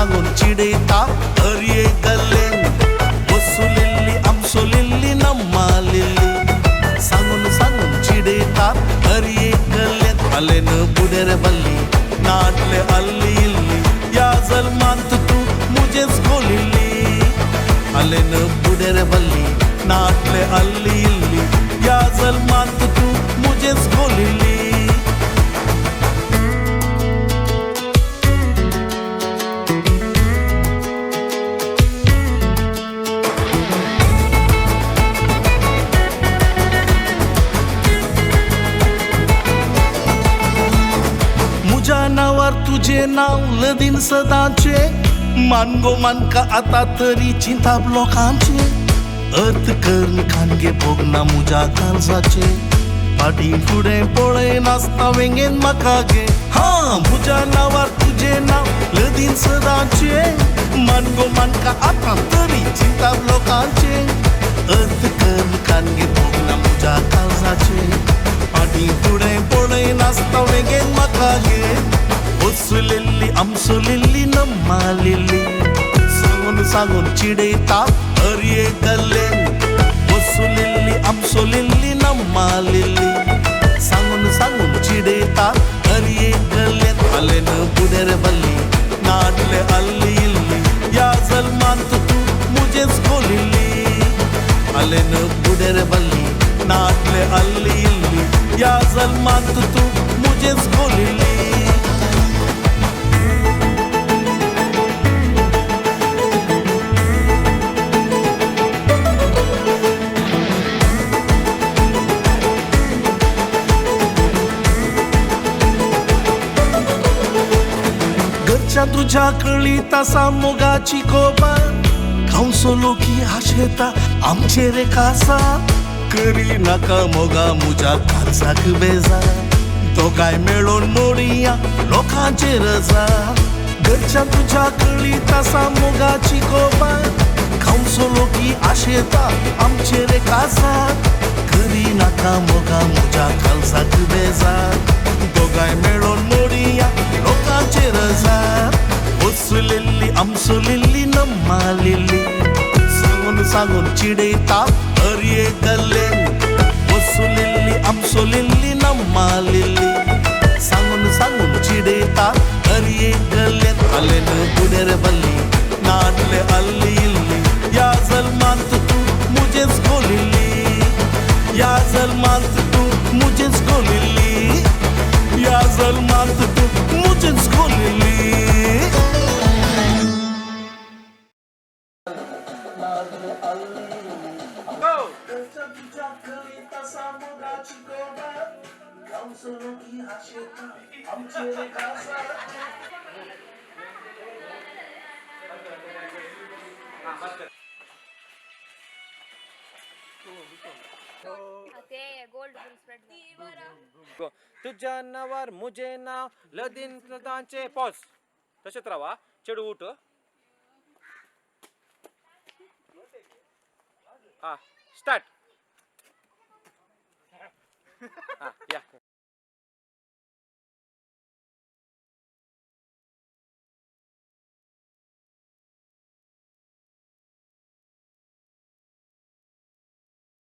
सांगून चिडता अरे गल्ले वसुलिल्ली आमसोलिल्ली नम्मा लिल्ली सांगून चिडता अरे गल्ले अलेन बुडेर बल्ली नाटले अल्ली इल्ली या जल्मांत तू मुझेच गोलिल्ली अलेन बुडेर बल्ली नाटले अल्ली इल्ली या जल्मांत तू मुझेच गोलिल्ली मुझ्या नावावर तुझे नाव लदीन सदाचे मानगो मान का आता तरी चिंता लोकांचे अर्थ कर्ण खानगे भोगना मुझ्या काळजाचे पाठी पुढे पोळे नाचता वेंगेन मकागे हा मुझ्या नावावर तुझे नाव लदीन सदाचे मानगो मान का आता तरी चिंता लोकांचे अर्थ कर्ण खानगे भोगना मुझ्या काळजाचे पाठी पुढे पोळे नाचता वेंगेन मकागे वसुलिल्ली आमसोलिल्ली नम्मा लिल्ली सांगून चिडता अरे गल्ले वसुलिल्ली आमसोलिल्ली नम्मा लिल्ली सांगून चिडता अरे गल्ले अलेन बुडेर बल्ली नाटले अल्ली इल्ली या जल्मांत तू मुझेच गोलिल्ली अलेन बुडेर बल्ली नाटले अल्ली इल्ली या जल्मांत तू मुझेच गोलिल्ली तुझ्या कळी तसा मोगाची कोबा खाऊन सोलो की आशेता आमचे रे कासा करी नाका मोगा मुझ्या कालसाक बेजा तो काय मेळून मोडिया लोकांचे रजा घरच्या तुझ्या कळी तसा मोगाची कोबा खाऊन सोलो की आशेता आमचे रे कासा करी नाका मोगा मुझ्या कालसाक बेजा तो काय मेळून मोडिया लोकांचे रजा वसुलिल्ली आमसोलिल्ली नम्मा लिल्ली सांगून चिडता अरे गल्ले वसुलिल्ली आमसोलिल्ली नम्मा लिल्ली सांगून चिडता अरे गल्ले अलेन बुडेर बल्ली नाटले अल्ली इल्ली या जल्मांत तू मुझेच गोलिल्ली या जल्मांत तू मुझेच गोलिल्ली या जल्मांत तू मुझेच गोलिल्ली तुझ्या नावावर मुझे नाव लदीन सदाचे पॉज तसेच राहा चेडू उठ हा स्टार्ट हा या